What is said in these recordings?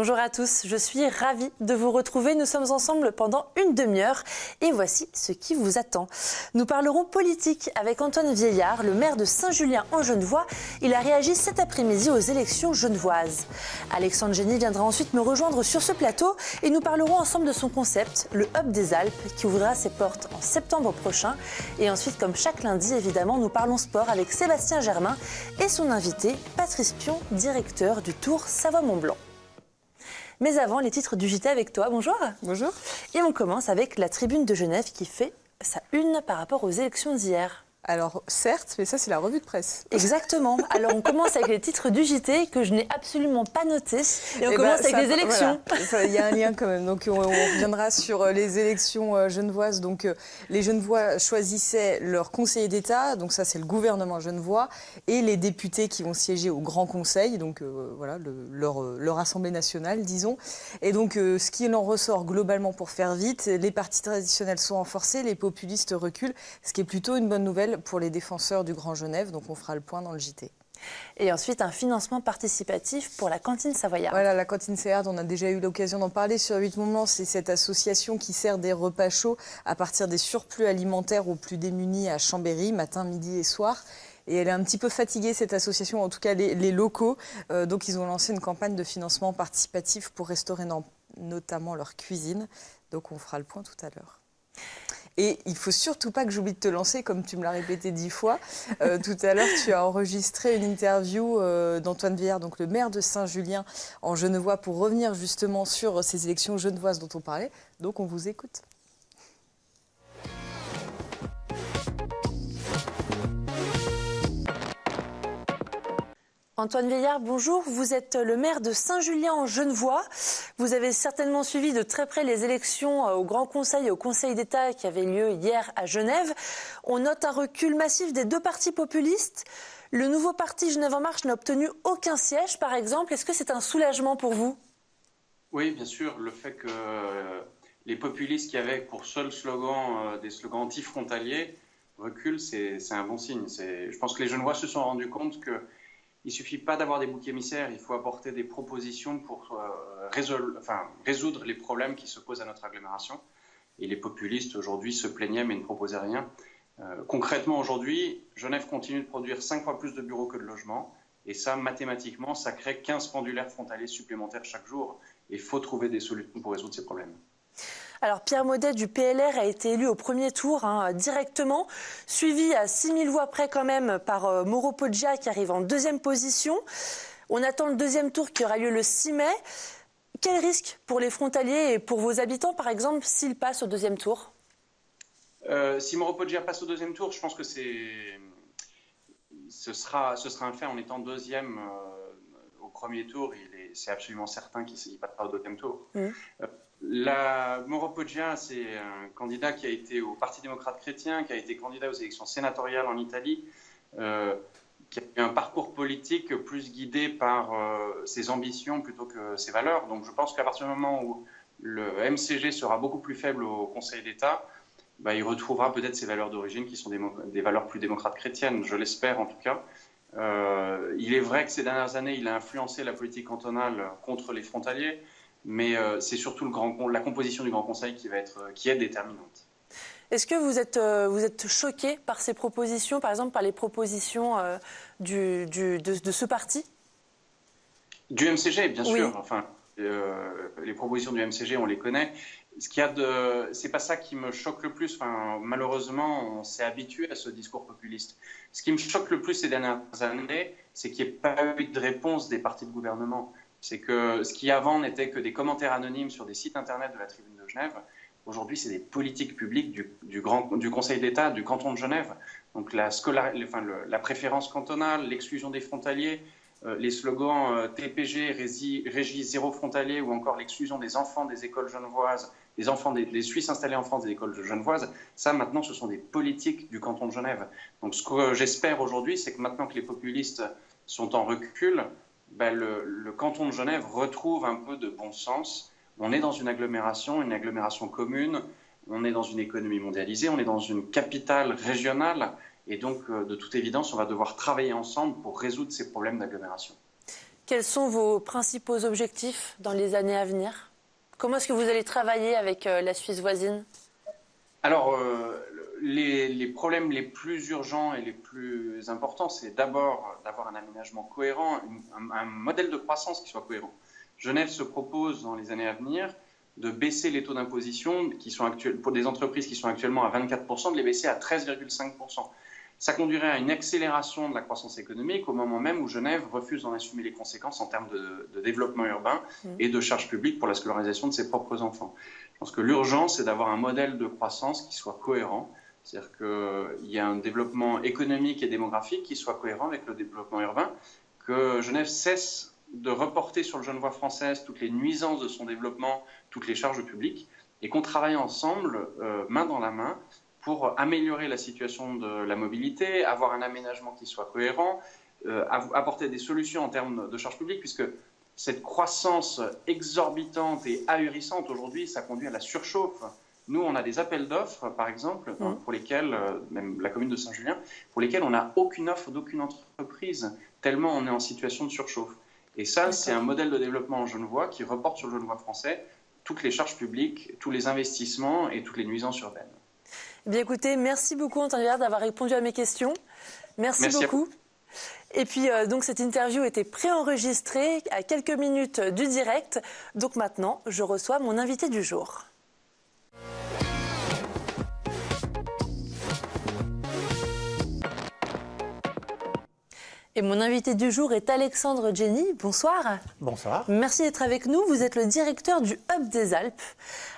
Bonjour à tous, je suis ravie de vous retrouver. Nous sommes ensemble pendant une demi-heure et voici ce qui vous attend. Nous parlerons politique avec Antoine Vieillard, le maire de Saint-Julien en Genevois. Il a réagi cet après-midi aux élections genevoises. Alexandre Génie viendra ensuite me rejoindre sur ce plateau et nous parlerons ensemble de son concept, le Hub des Alpes, qui ouvrira ses portes en septembre prochain. Et ensuite, comme chaque lundi, évidemment, nous parlons sport avec Sébastien Germain et son invité, Patrice Pion, directeur du Tour Savoie-Mont-Blanc. Mais avant, les titres du JT avec toi. Bonjour. Bonjour. Et on commence avec la Tribune de Genève qui fait sa une par rapport aux élections d'hier. Alors, certes, mais ça, c'est la revue de presse. Exactement. Alors, on commence avec les titres du JT que je n'ai absolument pas notés. Et on commence avec les élections. Il y a un lien quand même. Donc, on reviendra sur les élections genevoises. Donc, les Genevois choisissaient leur conseiller d'État. Donc, ça, c'est le gouvernement genevois. Et les députés qui vont siéger au Grand Conseil. Donc, voilà, leur Assemblée nationale, disons. Et donc, ce qui en ressort globalement, pour faire vite, les partis traditionnels sont renforcés, les populistes reculent. Ce qui est plutôt une bonne nouvelle pour les défenseurs du Grand Genève, donc on fera le point dans le JT. Et ensuite, un financement participatif pour la cantine savoyarde. Voilà, la cantine savoyarde, on a déjà eu l'occasion d'en parler sur 8 Moments. C'est cette association qui sert des repas chauds à partir des surplus alimentaires aux plus démunis à Chambéry, matin, midi et soir. Et elle est un petit peu fatiguée, cette association, en tout cas les locaux. Donc ils ont lancé une campagne de financement participatif pour restaurer notamment leur cuisine. Donc on fera le point tout à l'heure. Et il ne faut surtout pas que j'oublie de te lancer, comme tu me l'as répété 10 fois. Tout à l'heure, tu as enregistré une interview d'Antoine Vieillard, donc le maire de Saint-Julien en Genevois, pour revenir justement sur ces élections genevoises dont on parlait. Donc on vous écoute. Antoine Vieillard, bonjour. Vous êtes le maire de Saint-Julien en Genevois. Vous avez certainement suivi de très près les élections au Grand Conseil et au Conseil d'État qui avaient lieu hier à Genève. On note un recul massif des deux partis populistes. Le nouveau parti Genève en Marche n'a obtenu aucun siège, par exemple. Est-ce que c'est un soulagement pour vous? Oui, bien sûr. Le fait que les populistes qui avaient pour seul slogan des slogans anti-frontaliers reculent, c'est un bon signe. Je pense que les Genevois se sont rendus compte que il ne suffit pas d'avoir des boucs émissaires, il faut apporter des propositions pour résoudre les problèmes qui se posent à notre agglomération. Et les populistes, aujourd'hui, se plaignaient mais ne proposaient rien. Concrètement, aujourd'hui, Genève continue de produire 5 fois plus de bureaux que de logements. Et ça, mathématiquement, ça crée 15 pendulaires frontaliers supplémentaires chaque jour. Et il faut trouver des solutions pour résoudre ces problèmes. Alors Pierre Maudet du PLR a été élu au premier tour directement, suivi à 6000 voix près quand même par Mauro Poggia qui arrive en deuxième position. On attend le deuxième tour qui aura lieu le 6 mai. Quel risque pour les frontaliers et pour vos habitants par exemple s'ils passent au deuxième tour? Si Mauro Poggia passe au deuxième tour, je pense que ce sera un fait en étant deuxième au premier tour. C'est absolument certain qu'il ne passera au deuxième tour. Mauro Poggia, c'est un candidat qui a été au Parti démocrate chrétien, qui a été candidat aux élections sénatoriales en Italie, qui a eu un parcours politique plus guidé par ses ambitions plutôt que ses valeurs. Donc je pense qu'à partir du moment où le MCG sera beaucoup plus faible au Conseil d'État, il retrouvera peut-être ses valeurs d'origine qui sont des valeurs plus démocrates chrétiennes, je l'espère en tout cas. Il est vrai que ces dernières années, il a influencé la politique cantonale contre les frontaliers, mais c'est surtout la composition du Grand Conseil qui est déterminante. Est-ce que vous êtes choqué par ces propositions, par exemple par les propositions de ce parti? Du MCG, bien oui. sûr. Enfin, les propositions du MCG, on les connaît. C'est pas ça qui me choque le plus. Enfin, malheureusement, on s'est habitué à ce discours populiste. Ce qui me choque le plus ces dernières années, c'est qu'il n'y ait pas eu de réponse des partis de gouvernement. C'est que ce qui avant n'était que des commentaires anonymes sur des sites internet de la Tribune de Genève, aujourd'hui c'est des politiques publiques du Conseil d'État, du canton de Genève. Donc la préférence cantonale, l'exclusion des frontaliers, les slogans TPG, Régie zéro frontalier, ou encore l'exclusion des enfants des écoles genevoises, des enfants des Suisses installés en France des écoles genevoises, ça maintenant ce sont des politiques du canton de Genève. Donc ce que j'espère aujourd'hui, c'est que maintenant que les populistes sont en recul, le canton de Genève retrouve un peu de bon sens. On est dans une agglomération commune, on est dans une économie mondialisée, on est dans une capitale régionale, et donc de toute évidence, on va devoir travailler ensemble pour résoudre ces problèmes d'agglomération. Quels sont vos principaux objectifs dans les années à venir? Comment est-ce que vous allez travailler avec la Suisse voisine? Alors, les problèmes les plus urgents et les plus importants, c'est d'abord d'avoir un aménagement cohérent, un modèle de croissance qui soit cohérent. Genève se propose dans les années à venir de baisser les taux d'imposition pour des entreprises qui sont actuellement à 24%, de les baisser à 13,5%. Ça conduirait à une accélération de la croissance économique au moment même où Genève refuse d'en assumer les conséquences en termes de développement urbain et de charges publiques pour la scolarisation de ses propres enfants. Je pense que l'urgence, c'est d'avoir un modèle de croissance qui soit cohérent, c'est-à-dire qu'il y a un développement économique et démographique qui soit cohérent avec le développement urbain, que Genève cesse de reporter sur le Genevois française toutes les nuisances de son développement, toutes les charges publiques, et qu'on travaille ensemble, main dans la main, pour améliorer la situation de la mobilité, avoir un aménagement qui soit cohérent, apporter des solutions en termes de charges publiques, puisque cette croissance exorbitante et ahurissante aujourd'hui, ça conduit à la surchauffe. Nous, on a des appels d'offres, par exemple, pour lesquels, même la commune de Saint-Julien, pour lesquels on n'a aucune offre d'aucune entreprise, tellement on est en situation de surchauffe. Et ça, c'est un modèle de développement genevois qui reporte sur le Genevois français toutes les charges publiques, tous les investissements et toutes les nuisances urbaines. Bien écoutez, merci beaucoup Antoine Vieillard d'avoir répondu à mes questions. Merci beaucoup. Et puis donc cette interview était préenregistrée à quelques minutes du direct. Donc maintenant, je reçois mon invité du jour. Et mon invité du jour est Alexandre Jenny. Bonsoir. Bonsoir. Merci d'être avec nous. Vous êtes le directeur du Hub des Alpes.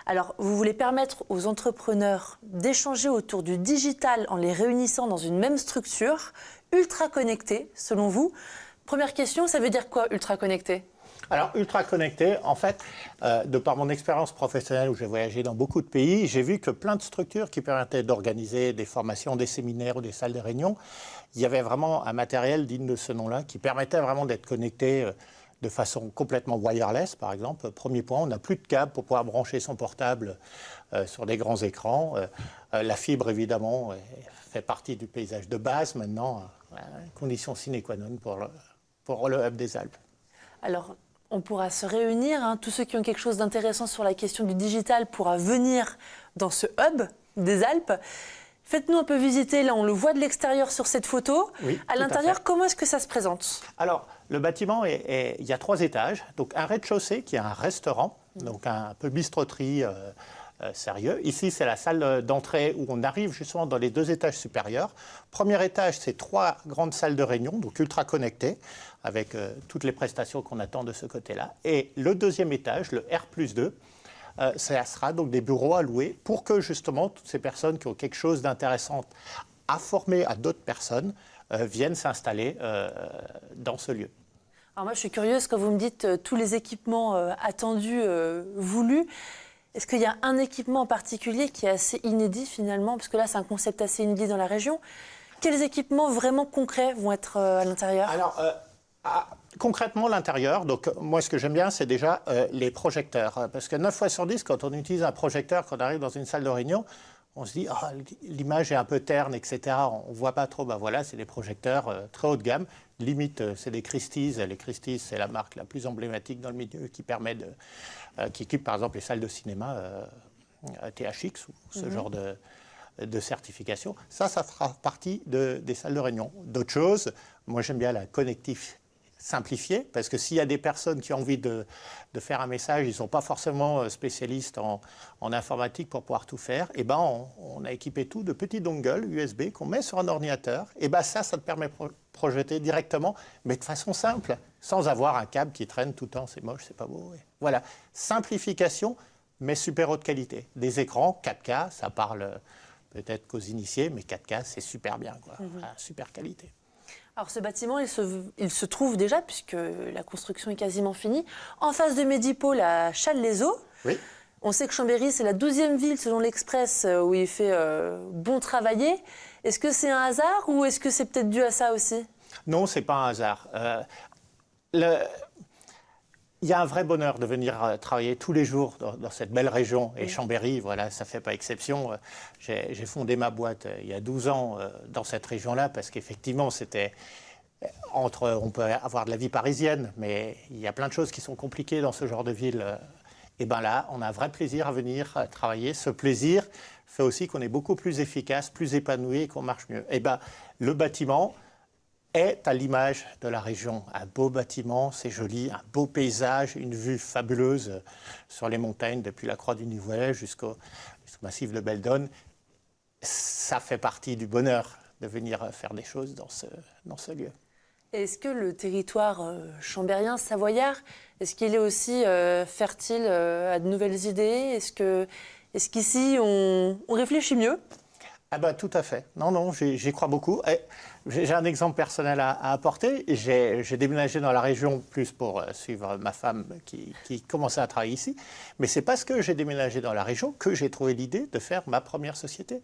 Alors, vous voulez permettre aux entrepreneurs d'échanger autour du digital en les réunissant dans une même structure, ultra connectée, selon vous. Première question, ça veut dire quoi, ultra connecté ? Alors, ultra connecté, en fait, de par mon expérience professionnelle où j'ai voyagé dans beaucoup de pays, j'ai vu que plein de structures qui permettaient d'organiser des formations, des séminaires ou des salles de réunion, il y avait vraiment un matériel digne de ce nom-là qui permettait vraiment d'être connecté de façon complètement wireless, par exemple. Premier point, on n'a plus de câble pour pouvoir brancher son portable sur des grands écrans. La fibre, évidemment, fait partie du paysage de base maintenant, condition sine qua non pour le Hub des Alpes. Alors, on pourra se réunir, tous ceux qui ont quelque chose d'intéressant sur la question du digital pourra venir dans ce hub des Alpes. Faites-nous un peu visiter, là on le voit de l'extérieur sur cette photo. Oui, à l'intérieur, comment est-ce que ça se présente ? Alors, le bâtiment, il y a 3 étages. Donc un rez-de-chaussée qui est un restaurant, donc un peu bistroterie sérieux. Ici, c'est la salle d'entrée où on arrive justement dans les 2 étages supérieurs. Premier étage, c'est 3 grandes salles de réunion, donc ultra connectées, avec toutes les prestations qu'on attend de ce côté-là. Et le 2e étage, le R+2, ça sera donc des bureaux à louer pour que justement toutes ces personnes qui ont quelque chose d'intéressant à former à d'autres personnes viennent s'installer dans ce lieu. Alors moi, je suis curieuse, quand vous me dites tous les équipements attendus, voulus, est-ce qu'il y a un équipement en particulier qui est assez inédit finalement ? Parce que là, c'est un concept assez inédit dans la région. Quels équipements vraiment concrets vont être à l'intérieur ? Alors, concrètement, l'intérieur, donc moi ce que j'aime bien, c'est déjà les projecteurs. Parce que 9 fois sur 10, quand on utilise un projecteur, quand on arrive dans une salle de réunion, on se dit l'image est un peu terne, etc. On ne voit pas trop. Ben voilà, c'est des projecteurs très haut de gamme. Limite, c'est des Christie's. Les Christie's, c'est la marque la plus emblématique dans le milieu qui permet qui équipe par exemple les salles de cinéma THX ou ce genre de certification. Ça fera partie des salles de réunion. D'autres choses, moi j'aime bien la connectique simplifiée, parce que s'il y a des personnes qui ont envie de faire un message, ils ne sont pas forcément spécialistes en informatique pour pouvoir tout faire, et ben on a équipé tout de petits dongles USB qu'on met sur un ordinateur, et ben ça te permet de projeter directement, mais de façon simple, sans avoir un câble qui traîne tout le temps, c'est moche, c'est pas beau. Voilà, simplification, mais super haute qualité. Des écrans 4K, ça parle peut-être qu'aux initiés, mais 4K, c'est super bien, quoi. Super qualité. Alors ce bâtiment, il se trouve déjà, puisque la construction est quasiment finie, en face de Medipôle à Challes-les-Eaux. Oui. On sait que Chambéry, c'est la 12e ville, selon l'Express, où il fait bon travailler. Est-ce que c'est un hasard ou est-ce que c'est peut-être dû à ça aussi ? Non, ce n'est pas un hasard. Il y a un vrai bonheur de venir travailler tous les jours dans cette belle région. Et Chambéry, voilà, ça ne fait pas exception. J'ai fondé ma boîte il y a 12 ans dans cette région-là parce qu'effectivement, c'était On peut avoir de la vie parisienne, mais il y a plein de choses qui sont compliquées dans ce genre de ville. Et bien là, on a un vrai plaisir à venir travailler. Ce plaisir fait aussi qu'on est beaucoup plus efficace, plus épanoui et qu'on marche mieux. Et bien, le bâtiment est à l'image de la région. Un beau bâtiment, c'est joli, un beau paysage, une vue fabuleuse sur les montagnes depuis la Croix du Nivoulet jusqu'au massif de Beldon. Ça fait partie du bonheur de venir faire des choses dans ce lieu. Est-ce que le territoire chambérien, savoyard, est-ce qu'il est aussi fertile à de nouvelles idées? Est-ce qu'ici, on réfléchit mieux? Ah ben, tout à fait. Non, j'y crois beaucoup. J'ai un exemple personnel à apporter. J'ai déménagé dans la région plus pour suivre ma femme qui commençait à travailler ici. Mais c'est parce que j'ai déménagé dans la région que j'ai trouvé l'idée de faire ma première société.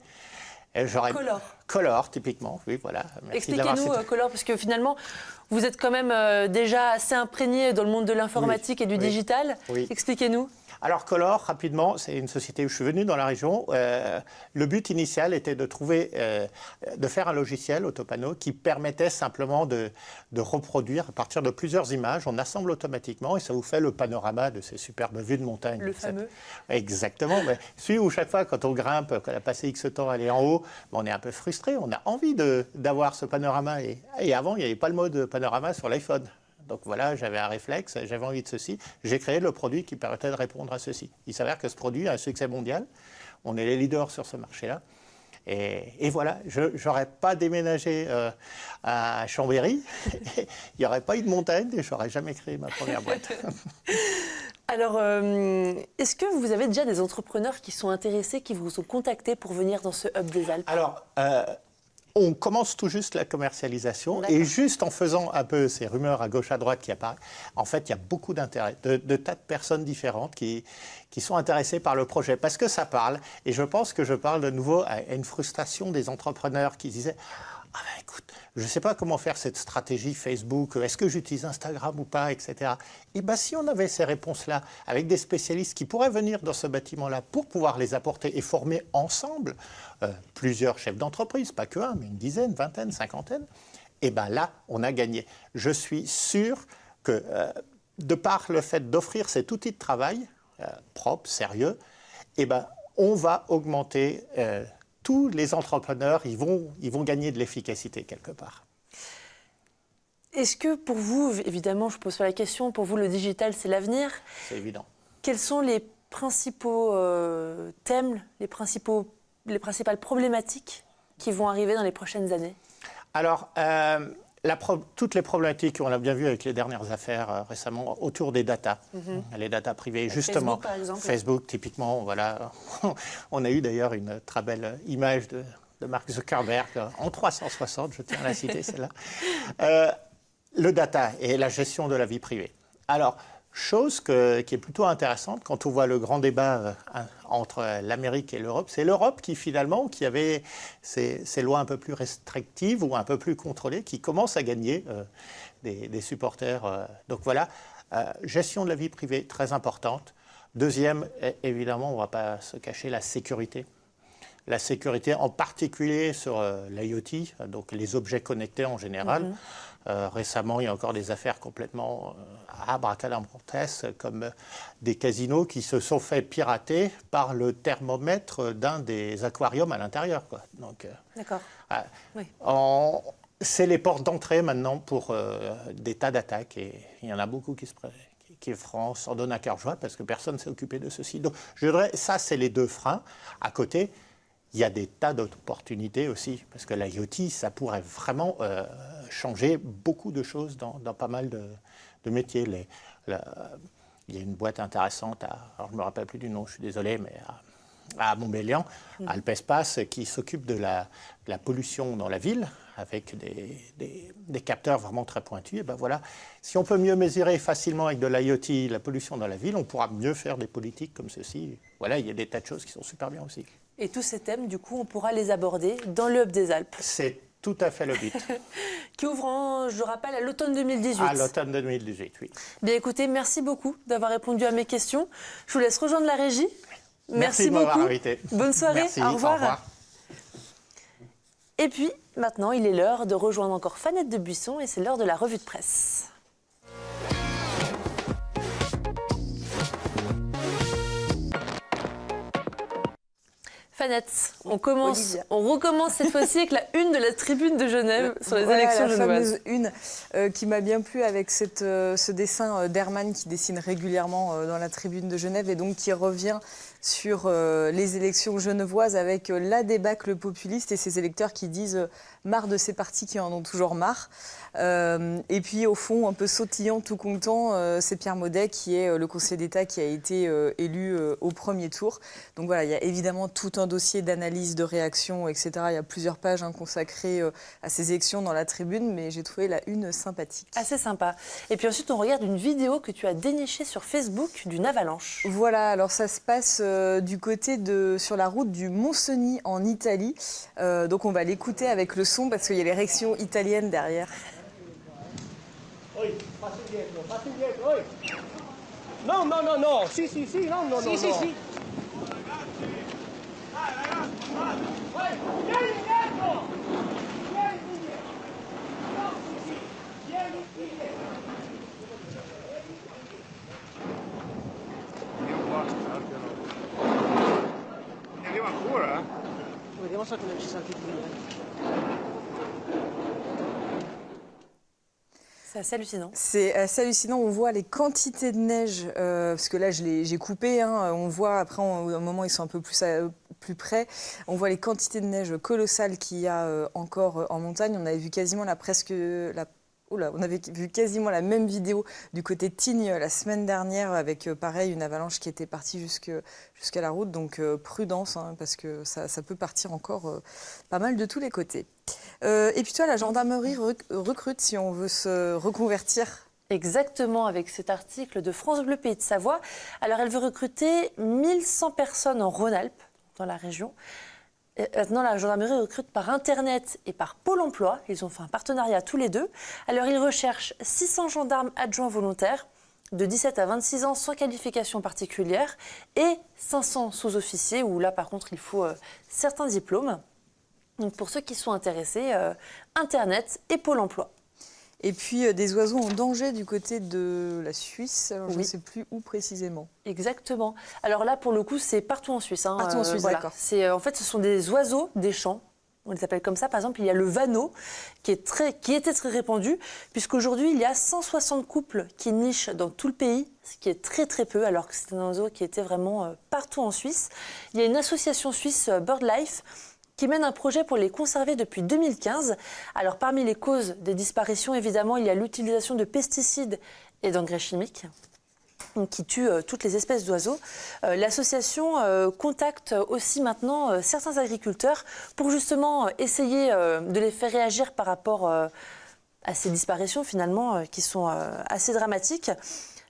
Color. Color, typiquement, oui, voilà. Expliquez-nous, Color, parce que finalement, vous êtes quand même déjà assez imprégné dans le monde de l'informatique et du digital. Oui. Expliquez-nous. Alors Color, rapidement, c'est une société où je suis venu dans la région. Le but initial était de faire un logiciel autopanneau qui permettait simplement de reproduire à partir de plusieurs images. On assemble automatiquement et ça vous fait le panorama de ces superbes vues de montagne. Le fameux. Exactement. Mais celui où chaque fois, quand on grimpe, quand on a passé X temps à aller en haut, on est un peu frustré. On a envie d'avoir ce panorama. Et avant, il n'y avait pas le mode panorama sur l'iPhone. Donc voilà, j'avais un réflexe, j'avais envie de ceci. J'ai créé le produit qui permettait de répondre à ceci. Il s'avère que ce produit a un succès mondial. On est les leaders sur ce marché-là. Et voilà, je n'aurais pas déménagé à Chambéry. Il n'y aurait pas eu de montagne et je n'aurais jamais créé ma première boîte. Alors, est-ce que vous avez déjà des entrepreneurs qui sont intéressés, qui vous ont contacté pour venir dans ce Hub des Alpes? Alors, on commence tout juste la commercialisation et juste en faisant un peu ces rumeurs à gauche à droite qui apparaissent, en fait, il y a beaucoup d'intérêt, de tas de personnes différentes qui sont intéressées par le projet parce que ça parle. Et je pense que je parle de nouveau à une frustration des entrepreneurs qui disaient « Ah ben écoute, je ne sais pas comment faire cette stratégie Facebook, est-ce que j'utilise Instagram ou pas, etc. » Et bien si on avait ces réponses-là avec des spécialistes qui pourraient venir dans ce bâtiment-là pour pouvoir les apporter et former ensemble plusieurs chefs d'entreprise, pas que un, mais une dizaine, vingtaine, cinquantaine, et bien là, on a gagné. Je suis sûr que de par le fait d'offrir cet outil de travail propre, sérieux, et ben on va augmenter tous les entrepreneurs, ils vont gagner de l'efficacité quelque part. Est-ce que pour vous, évidemment, je pose pas la question, pour vous le digital c'est l'avenir? C'est évident. Quels sont les principaux thèmes, les principales problématiques qui vont arriver dans les prochaines années? Alors, toutes les problématiques, on l'a bien vu avec les dernières affaires récemment, autour des datas, les datas privées, avec justement. Facebook, par exemple. Facebook, typiquement, voilà. On a eu d'ailleurs une très belle image de Mark Zuckerberg en 360, je tiens à la citer celle-là. Le data et la gestion de la vie privée. Alors, chose qui est plutôt intéressante quand on voit le grand débat entre l'Amérique et l'Europe, c'est l'Europe qui finalement, qui avait ces lois un peu plus restrictives ou un peu plus contrôlées, qui commence à gagner des supporters. Donc voilà, gestion de la vie privée très importante. Deuxième, évidemment, on ne va pas se cacher, la sécurité. La sécurité en particulier sur l'IoT, donc les objets connectés en général. Récemment, il y a encore des affaires complètement abracadabrantesques comme des casinos qui se sont fait pirater par le thermomètre d'un des aquariums à l'intérieur. Donc, d'accord. Oui. C'est les portes d'entrée maintenant pour des tas d'attaques et il y en a beaucoup qui s'en donnent à cœur joie parce que personne ne s'est occupé de ceci. Donc, je dirais, ça, c'est les deux freins. À côté, il y a des tas d'opportunités aussi, parce que l'IoT, ça pourrait vraiment changer beaucoup de choses dans pas mal de métiers. Il y a une boîte intéressante, alors je ne me rappelle plus du nom, je suis désolé, mais à Montbéliard, Alpespace, qui s'occupe de la pollution dans la ville, avec des capteurs vraiment très pointus. Et ben voilà, si on peut mieux mesurer facilement avec de l'IoT la pollution dans la ville, on pourra mieux faire des politiques comme ceci. Voilà, il y a des tas de choses qui sont super bien aussi. Et tous ces thèmes, du coup, on pourra les aborder dans le Hub des Alpes. C'est tout à fait le but. Qui ouvre, je rappelle, à l'automne 2018. À l'automne 2018, oui. Bien écoutez, merci beaucoup d'avoir répondu à mes questions. Je vous laisse rejoindre la régie. Merci de m'avoir invité. Bonne soirée, Merci, au revoir. Au revoir. Et puis, maintenant il est l'heure de rejoindre encore Fanette de Buisson et c'est l'heure de la revue de presse. Fanette, on recommence cette fois-ci avec la une de la Tribune de Genève sur les élections genevoises. La fameuse une qui m'a bien plu avec ce dessin d'Herman qui dessine régulièrement dans la Tribune de Genève et donc qui revient sur les élections genevoises avec la débâcle populiste et ces électeurs qui disent marre de ces partis qui en ont toujours marre. Et puis au fond, un peu sautillant, tout content, c'est Pierre Maudet qui est le conseiller d'État qui a été élu au premier tour. Donc voilà, il y a évidemment tout un dossier d'analyse, de réaction, etc. Il y a plusieurs pages consacrées à ces élections dans la Tribune, mais j'ai trouvé la une sympathique. Assez sympa. Et puis ensuite, on regarde une vidéo que tu as dénichée sur Facebook d'une avalanche. Voilà, alors ça se passe du côté sur la route du Mont-Cenis en Italie. Donc on va l'écouter avec le son parce qu'il y a les réactions italiennes derrière. Oi, passi indietro, oi. No, no, no, no, sì, sì, sì, no, no, no, no. Sì, sì. Vai, ragazzi, vai. Vai, vieni indietro. Vieni indietro. No, sì, sì, vieni indietro. Andiamo qua, ne arriva ancora, eh? Vediamo se ne ci salti via. C'est assez hallucinant. C'est assez hallucinant. On voit les quantités de neige, parce que là, j'ai coupé. On voit, après, à un moment, ils sont un peu plus près. On voit les quantités de neige colossales qu'il y a encore en montagne. On avait vu quasiment on avait vu quasiment la même vidéo du côté de Tignes la semaine dernière avec, pareil, une avalanche qui était partie jusqu'à la route. Donc, prudence, parce que ça peut partir encore pas mal de tous les côtés. Et puis toi, la gendarmerie recrute si on veut se reconvertir. Exactement, avec cet article de France Bleu Pays de Savoie. Alors, elle veut recruter 1100 personnes en Rhône-Alpes, dans la région. Et maintenant, la gendarmerie recrute par Internet et par Pôle emploi. Ils ont fait un partenariat tous les deux. Alors, ils recherchent 600 gendarmes adjoints volontaires de 17 à 26 ans sans qualification particulière et 500 sous-officiers où là, par contre, il faut certains diplômes. Donc, pour ceux qui sont intéressés, Internet et Pôle emploi. Et puis des oiseaux en danger du côté de la Suisse, alors je Oui. ne sais plus où précisément. Exactement. Alors là, pour le coup, c'est partout en Suisse. Partout en Suisse, voilà. d'accord. En fait, ce sont des oiseaux des champs. On les appelle comme ça. Par exemple, il y a le vanneau qui était très répandu, puisqu'aujourd'hui, il y a 160 couples qui nichent dans tout le pays, ce qui est très très peu, alors que c'est un oiseau qui était vraiment partout en Suisse. Il y a une association suisse, BirdLife, qui mène un projet pour les conserver depuis 2015. Alors, parmi les causes des disparitions, évidemment, il y a l'utilisation de pesticides et d'engrais chimiques qui tuent toutes les espèces d'oiseaux. L'association contacte aussi maintenant certains agriculteurs pour justement essayer de les faire réagir par rapport à ces disparitions finalement qui sont assez dramatiques.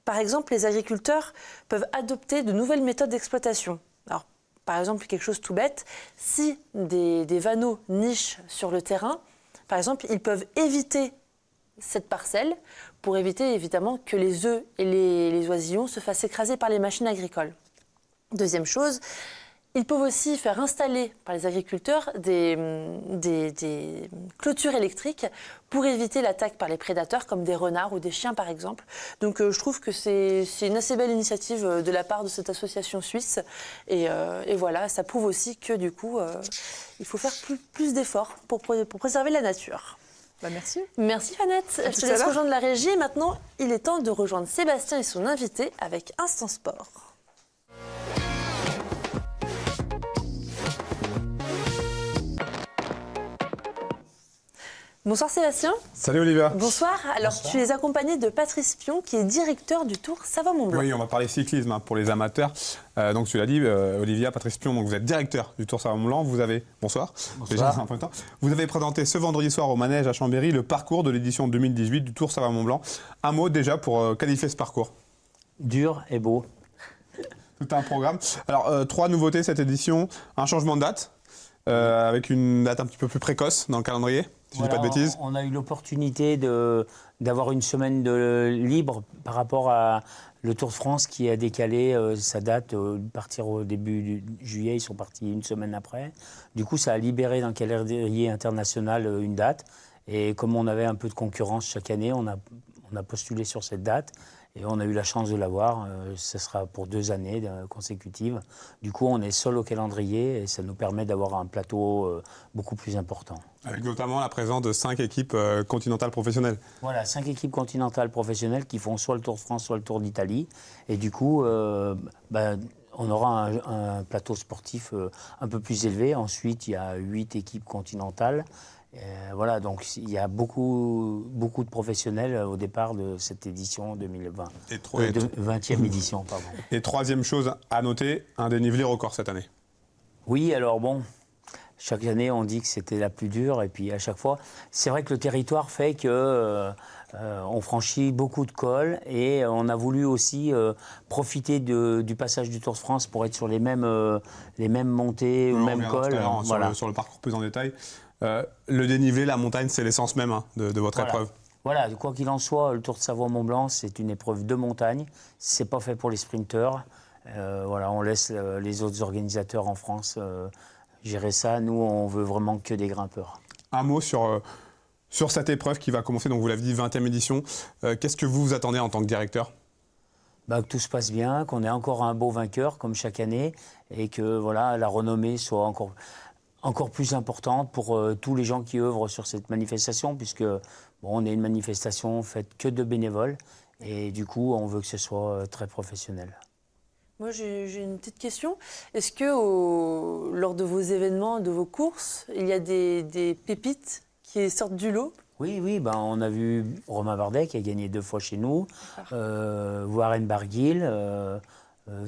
Par exemple, les agriculteurs peuvent adopter de nouvelles méthodes d'exploitation. Alors, par exemple, quelque chose tout bête, si des vanneaux nichent sur le terrain, par exemple, ils peuvent éviter cette parcelle pour éviter évidemment que les œufs et les oisillons se fassent écraser par les machines agricoles. Deuxième chose, ils peuvent aussi faire installer par les agriculteurs des clôtures électriques pour éviter l'attaque par les prédateurs comme des renards ou des chiens par exemple. Donc je trouve que c'est une assez belle initiative de la part de cette association suisse et voilà, ça prouve aussi que du coup il faut faire plus d'efforts pour préserver la nature. Bah merci. Merci Fanette. Je te laisse rejoindre la régie et maintenant il est temps de rejoindre Sébastien et son invité avec Instant Sport. Bonsoir Sébastien. Salut Olivia. Bonsoir. Alors tu es accompagné de Patrice Pion qui est directeur du Tour Savoie-Mont-Blanc. Oui, on va parler cyclisme pour les amateurs. Donc tu l'as dit, Olivia, Patrice Pion, donc vous êtes directeur du Tour Savoie-Mont-Blanc. Vous avez, bonsoir. Déjà, c'est un peu de temps. Vous avez présenté ce vendredi soir au Manège à Chambéry le parcours de l'édition 2018 du Tour Savoie-Mont-Blanc. Un mot déjà pour qualifier ce parcours. Dur et beau. Tout un programme. Alors 3 nouveautés cette édition. Un changement de date avec une date un petit peu plus précoce dans le calendrier. si je dis pas de bêtises. On a eu l'opportunité d'avoir une semaine libre par rapport à le Tour de France qui a décalé sa date, partir au début juillet, ils sont partis une semaine après. Du coup, ça a libéré dans le calendrier international une date. Et comme on avait un peu de concurrence chaque année, on a postulé sur cette date. Et on a eu la chance de l'avoir. Ce sera pour 2 années consécutives. Du coup, on est seul au calendrier et ça nous permet d'avoir un plateau beaucoup plus important. Avec notamment la présence de 5 équipes continentales professionnelles. Voilà, 5 équipes continentales professionnelles qui font soit le Tour de France, soit le Tour d'Italie. Et du coup, on aura un plateau sportif un peu plus élevé. Ensuite, il y a 8 équipes continentales. Voilà, donc il y a beaucoup de professionnels au départ de cette édition 2020. 20e édition, pardon. Et 3e chose à noter, un dénivelé record cette année. Oui, alors bon, chaque année on dit que c'était la plus dure et puis à chaque fois, c'est vrai que le territoire fait que on franchit beaucoup de cols et on a voulu aussi profiter du passage du Tour de France pour être sur les mêmes montées, On mêmes cols. Voilà. Sur le parcours plus en détail. Le dénivelé, la montagne, c'est l'essence même de votre épreuve. Voilà, quoi qu'il en soit, le Tour de Savoie-Mont-Blanc, c'est une épreuve de montagne. C'est pas fait pour les sprinteurs. Voilà, on laisse les autres organisateurs en France gérer ça. Nous, on veut vraiment que des grimpeurs. Un mot sur cette épreuve qui va commencer, donc vous l'avez dit, 20e édition. Qu'est-ce que vous attendez en tant que directeur ? Que tout se passe bien, qu'on ait encore un beau vainqueur comme chaque année et que voilà, la renommée soit encore plus importante pour tous les gens qui œuvrent sur cette manifestation, puisque on est une manifestation faite que de bénévoles, et du coup, on veut que ce soit très professionnel. Moi, j'ai une petite question. Est-ce que lors de vos événements, de vos courses, il y a des pépites qui sortent du lot ? Oui, on a vu Romain Bardet qui a gagné 2 fois chez nous, Warren Barguil,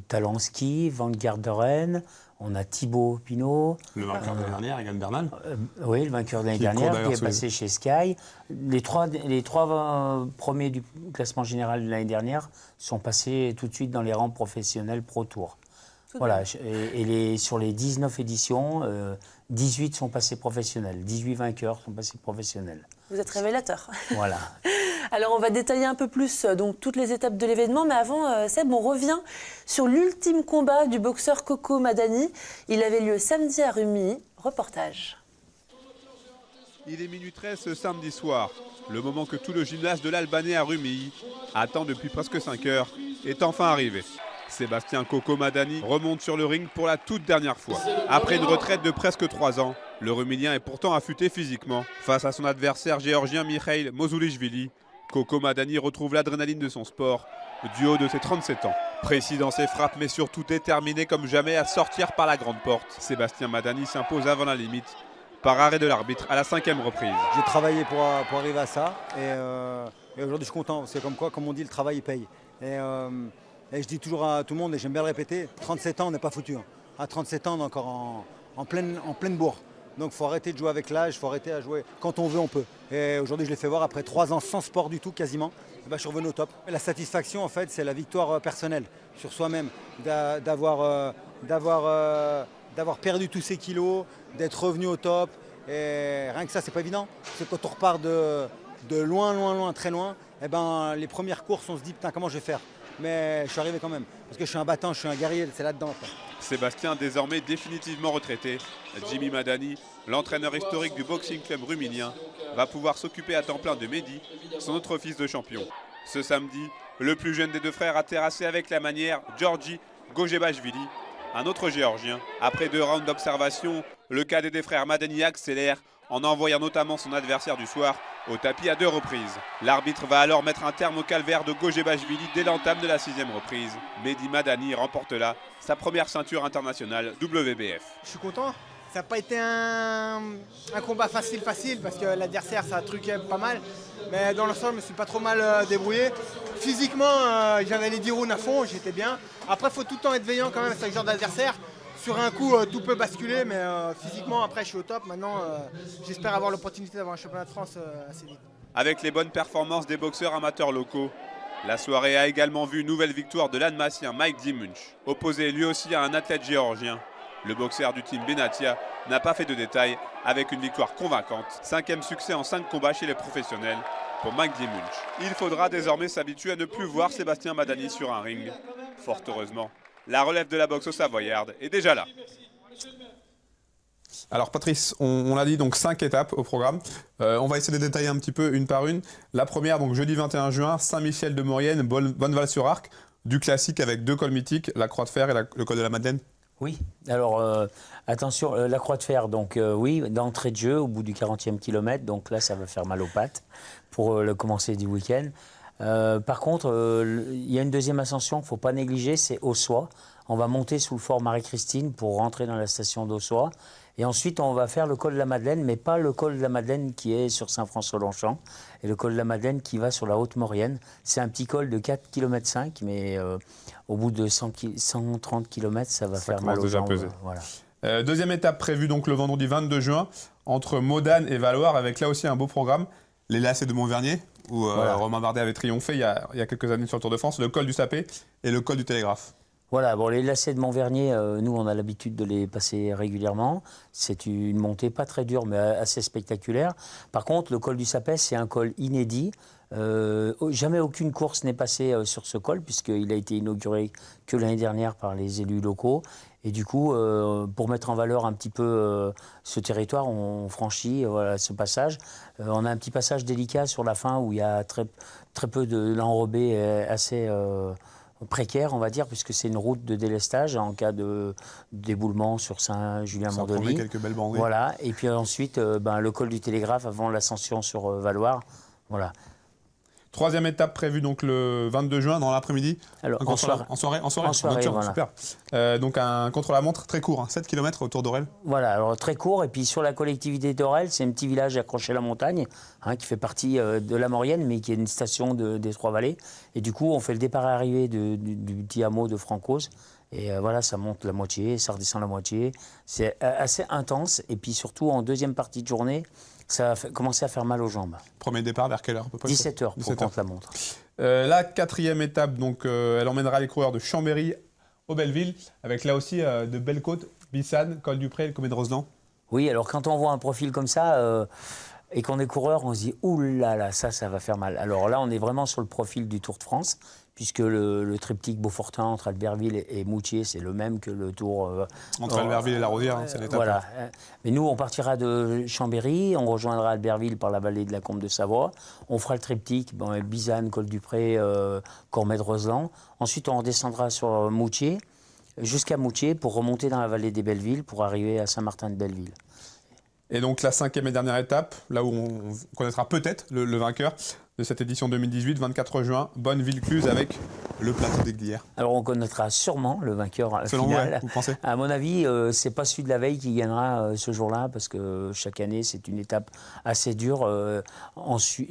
Talansky, Van Garderen. On a Thibaut Pinot. Le vainqueur de l'année dernière, Egan Bernal. Oui, le vainqueur de l'année dernière, qui est passé chez Sky. Les trois premiers du classement général de l'année dernière sont passés tout de suite dans les rangs professionnels Pro Tour. Voilà, et sur les 19 éditions, 18 sont passés professionnels. 18 vainqueurs sont passés professionnels. Vous êtes révélateur. Voilà. Alors, on va détailler un peu plus donc, toutes les étapes de l'événement. Mais avant, Seb, on revient sur l'ultime combat du boxeur Coco Madani. Il avait lieu samedi à Rumilly. Reportage. Il est minuit 13 ce samedi soir. Le moment que tout le gymnase de l'Albanais à Rumilly attend depuis presque 5 heures est enfin arrivé. Sébastien Coco Madani remonte sur le ring pour la toute dernière fois. Après une retraite de presque 3 ans, le Rumilien est pourtant affûté physiquement. Face à son adversaire géorgien Mikhail Mozulishvili, Coco Madani retrouve l'adrénaline de son sport du haut de ses 37 ans. Précis dans ses frappes mais surtout déterminé comme jamais à sortir par la grande porte. Sébastien Madani s'impose avant la limite par arrêt de l'arbitre à la 5e reprise. J'ai travaillé pour arriver à ça et aujourd'hui je suis content. C'est comme quoi, comme on dit, le travail il paye. Et je dis toujours à tout le monde, et j'aime bien le répéter, 37 ans on n'est pas foutu. À 37 ans on est encore en pleine bourre. Donc il faut arrêter de jouer avec l'âge, il faut arrêter à jouer. Quand on veut, on peut. Et aujourd'hui je l'ai fait voir, après 3 ans sans sport du tout quasiment, je suis revenu au top. La satisfaction en fait c'est la victoire personnelle sur soi-même, d'avoir perdu tous ces kilos, d'être revenu au top. Et rien que ça c'est pas évident. C'est quand on repart de loin, très loin, les premières courses on se dit putain comment je vais faire. Mais je suis arrivé quand même, parce que je suis un battant, je suis un guerrier, c'est là-dedans. Sébastien, désormais définitivement retraité, Jimmy Madani, l'entraîneur historique du Boxing Club rumilien, va pouvoir s'occuper à temps plein de Mehdi, son autre fils de champion. Ce samedi, le plus jeune des 2 frères a terrassé avec la manière Georgi Gojebashvili, un autre géorgien. Après 2 rounds d'observation, le cadet des frères Madani accélère en envoyant notamment son adversaire du soir au tapis à 2 reprises. L'arbitre va alors mettre un terme au calvaire de Gojebashvili dès l'entame de la 6e reprise. Mehdi Madani remporte là sa première ceinture internationale WBF. Je suis content. Ça n'a pas été un combat facile parce que l'adversaire ça a truqué pas mal. Mais dans l'ensemble, je me suis pas trop mal débrouillé. Physiquement, j'avais les 10 rounds à fond, j'étais bien. Après, il faut tout le temps être veillant quand même avec ce genre d'adversaire. Sur un coup, tout peut basculer, mais physiquement, après, je suis au top. Maintenant, j'espère avoir l'opportunité d'avoir un championnat de France assez vite. Avec les bonnes performances des boxeurs amateurs locaux, la soirée a également vu une nouvelle victoire de l'Annemassien Mike Dimunch, opposé lui aussi à un athlète géorgien. Le boxeur du team Benatia n'a pas fait de détails avec une victoire convaincante. 5e succès en 5 combats chez les professionnels pour Mike Diemunch. Il faudra désormais s'habituer à ne plus voir Sébastien Madani sur un ring. Fort heureusement, la relève de la boxe au Savoyarde est déjà là. Alors Patrice, on l'a dit, donc 5 étapes au programme. On va essayer de détailler un petit peu une par une. La première, donc jeudi 21 juin, Saint-Michel de Maurienne, Bonneval-sur-Arc, du classique avec 2 cols mythiques, la Croix de Fer et le col de la Madeleine. Oui, alors attention, la Croix de Fer, donc oui, d'entrée de jeu au bout du 40e kilomètre, donc là ça va faire mal aux pattes pour le commencer du week-end. Par contre, il y a une deuxième ascension qu'il ne faut pas négliger, c'est Ossois. On va monter sous le fort Marie-Christine pour rentrer dans la station d'Ossois. Et ensuite, on va faire le col de la Madeleine, mais pas le col de la Madeleine qui est sur Saint-François-Longchamp, et le col de la Madeleine qui va sur la Haute-Maurienne. C'est un petit col de 4,5 km, mais au bout de 130 km, ça va faire mal aux jambes. Voilà. Deuxième étape prévue donc le vendredi 22 juin, entre Modane et Valloire, avec là aussi un beau programme. Les lacets de Montvernier, où Romain Bardet avait triomphé il y a quelques années sur le Tour de France, le col du Sapé et le col du Télégraphe. Voilà, bon, les lacets de Montvernier, nous, on a l'habitude de les passer régulièrement. C'est une montée pas très dure, mais assez spectaculaire. Par contre, le col du Sapé, c'est un col inédit. Jamais aucune course n'est passée sur ce col, puisqu'il a été inauguré que l'année dernière par les élus locaux. Et du coup, pour mettre en valeur un petit peu ce territoire, on franchit ce passage. On a un petit passage délicat sur la fin où il y a très peu de l'enrobé assez précaire, on va dire, puisque c'est une route de délestage en cas de déboulement sur Saint-Julien-Mandoni. Quelques belles bandées. Voilà. Et puis ensuite, le col du Télégraphe avant l'ascension sur Valloire. Voilà. Troisième étape prévue donc le 22 juin dans l'après-midi. Alors, en soirée, voilà. Super. Donc un contre-la-montre très court, 7 km autour d'Orel. Voilà, alors très court. Et puis sur la collectivité d'Orel, c'est un petit village accroché à la montagne, qui fait partie de la Maurienne, mais qui est une station des Trois-Vallées. Et du coup, on fait le départ et arrivée du petit hameau de Francos. Et voilà, ça monte la moitié, ça redescend la moitié. C'est assez intense. Et puis surtout, en deuxième partie de journée, ça va commencer à faire mal aux jambes. Premier départ vers quelle heure à peu près? 17h pour contre la montre. La quatrième étape, donc, elle emmènera les coureurs de Chambéry au Belleville, avec là aussi de belles côtes, Bissane, Col du Pré, le Commet de Roseland. Oui, alors quand on voit un profil comme ça et qu'on est coureur, on se dit « Ouh là là, ça va faire mal ». Alors là, on est vraiment sur le profil du Tour de France, puisque le triptyque Beaufortin entre Albertville et Moutier, c'est le même que le Tour... entre Albertville et la Rosière, c'est l'étape. Voilà. Mais nous, on partira de Chambéry, on rejoindra Albertville par la vallée de la Combe de Savoie. On fera le triptyque, Bizane, Col du Pré, Cormet de Roseland. Ensuite, on redescendra sur Moutier, jusqu'à Moutier, pour remonter dans la vallée des Bellevilles, pour arriver à Saint-Martin-de-Belleville. Et donc la cinquième et dernière étape, là où on connaîtra peut-être le vainqueur de cette édition 2018, 24 juin, Bonneville-Cluse avec le plateau des Glières. Alors on connaîtra sûrement le vainqueur Selon final. Vous pensez? À mon avis, c'est pas celui de la veille qui gagnera ce jour-là, parce que chaque année c'est une étape assez dure.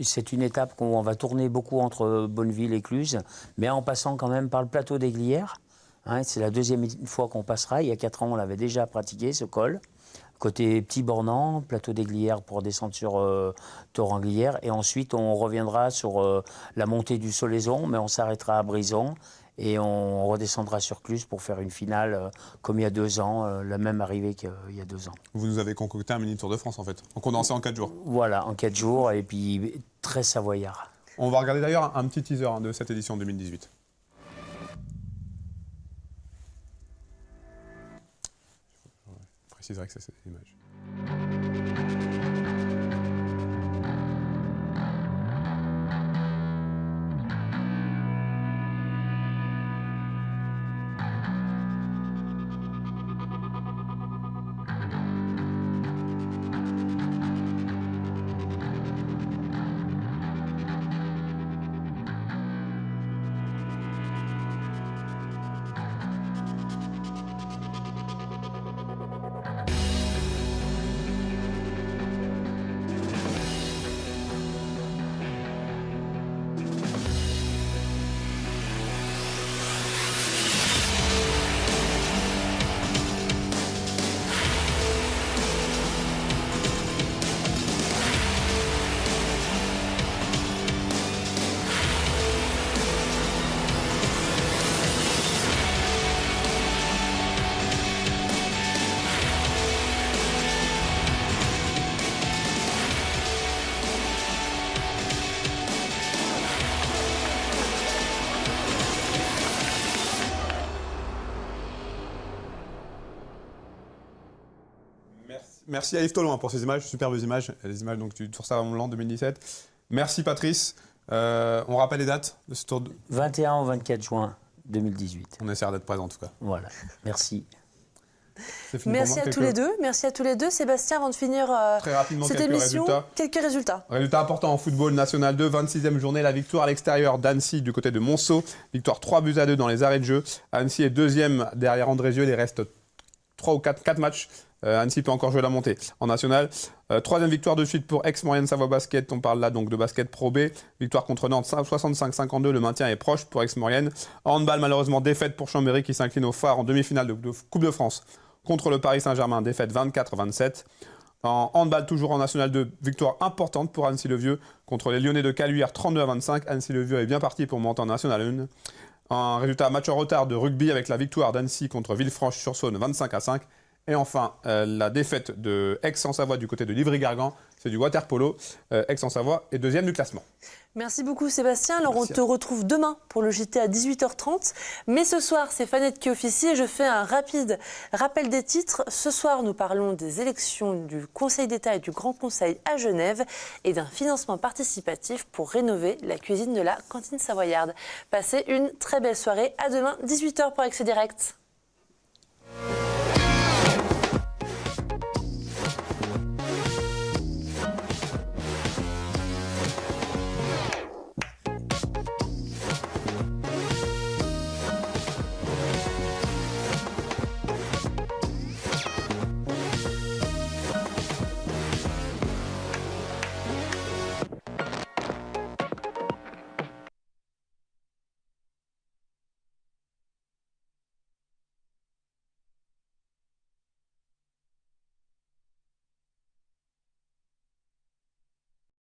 C'est une étape où on va tourner beaucoup entre Bonneville et Cluse, mais en passant quand même par le plateau des Glières. C'est la deuxième fois qu'on passera. Il y a 4 ans, on l'avait déjà pratiqué, ce col. Côté Petit Bornand, plateau des Glières pour descendre sur Torrent-Glières. Et ensuite, on reviendra sur la montée du Solaison, mais on s'arrêtera à Brison. Et on redescendra sur Cluse pour faire une finale comme il y a 2 ans, la même arrivée qu'il y a 2 ans. Vous nous avez concocté un mini Tour de France, en fait, en condensé en 4 jours. Voilà, en 4 jours, et puis très savoyard. On va regarder d'ailleurs un petit teaser de cette édition 2018. Je préciserai que c'est cette image. Merci à Yves Tolon pour ces images, superbes images, les images donc, du Tour Savon-Blanc 2017. Merci Patrice. On rappelle les dates de ce Tour 21 au 24 juin 2018. On essaiera d'être présent en tout cas. Voilà, merci. Merci à tous les deux. Merci à tous les deux. Sébastien, avant de finir très rapidement, cette émission, quelques résultats. Résultats importants en football national 2, 26e journée, la victoire à l'extérieur d'Annecy du côté de Monceau. Victoire 3-2 dans les arrêts de jeu. Annecy est deuxième derrière Andrézieux. Il reste 3 ou 4 matchs. Annecy peut encore jouer la montée en national. Troisième victoire de suite pour Aix-Maurienne Savoie Basket. On parle là donc de basket Pro B. Victoire contre Nantes 65-52. Le maintien est proche pour Aix-Maurienne. En handball, malheureusement, défaite pour Chambéry qui s'incline au phare en demi-finale de Coupe de France contre le Paris Saint-Germain. Défaite 24-27. En handball, toujours en national 2, victoire importante pour Annecy-le-Vieux contre les Lyonnais de Caluire 32-25. Annecy-le-Vieux est bien parti pour monter en national 1. Un résultat match en retard de rugby avec la victoire d'Annecy contre Villefranche-sur-Saône 25-5. Et enfin, la défaite de Aix-en-Savoie du côté de Livry-Gargan, c'est du water-polo. Aix-en-Savoie est deuxième du classement. Merci beaucoup Sébastien. Alors Merci. on te retrouve demain pour le JT à 18h30. Mais ce soir, c'est Fanette qui officie et je fais un rapide rappel des titres. Ce soir, nous parlons des élections du Conseil d'État et du Grand Conseil à Genève et d'un financement participatif pour rénover la cuisine de la cantine savoyarde. Passez une très belle soirée. À demain, 18h pour Accès Direct.